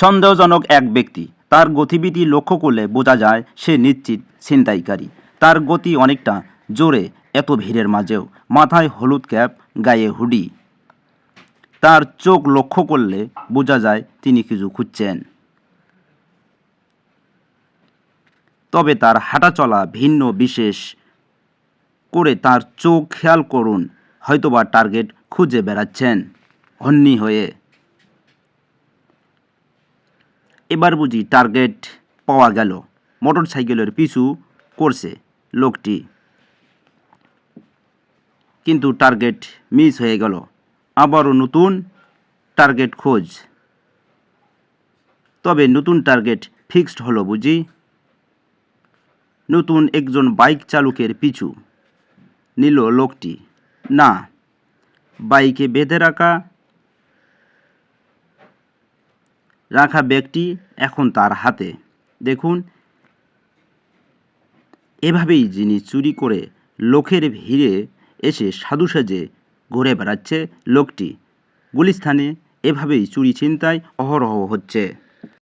সন্দেহজনক এক ব্যক্তি। তার গতিবিধি লক্ষ্য করলে বোঝা যায় সে নিশ্চিত ছিনতাইকারী। তার গতি অনেকটা জোরে এত ভিড়ের মাঝেও। মাথায় হলুদ ক্যাপ, গায়ে হুডি। তার চোখ লক্ষ্য করলে বোঝা যায় তিনি কিছু খুঁজছেন। তবে তার হাঁটাচলা ভিন্ন, বিশেষ করে তার চোখ খেয়াল করুন, হয়তোবা টার্গেট খুঁজে বেড়াচ্ছেন হন্যি হয়ে। এবার বুঝি টার্গেট পাওয়া গেল। মোটরসাইকেলের পিছু করছে লোকটি, কিন্তু টার্গেট মিস হয়ে গেল। আবারও নতুন টার্গেট খোঁজ। তবে নতুন টার্গেট ফিক্সড হলো বুঝি। নতুন একজন বাইক চালকের পিছু নিল লোকটি। না, বাইকে বেঁধে রাখা ব্যাগটি এখন তার হাতে। দেখুন, এভাবেই যিনি চুরি করে লোকের ভিড়ে এসে সাধু সেজে ঘুরে বেড়াচ্ছে লোকটি। গুলিস্তানে এভাবেই চুরি ছিনতাই অহরহ হচ্ছে।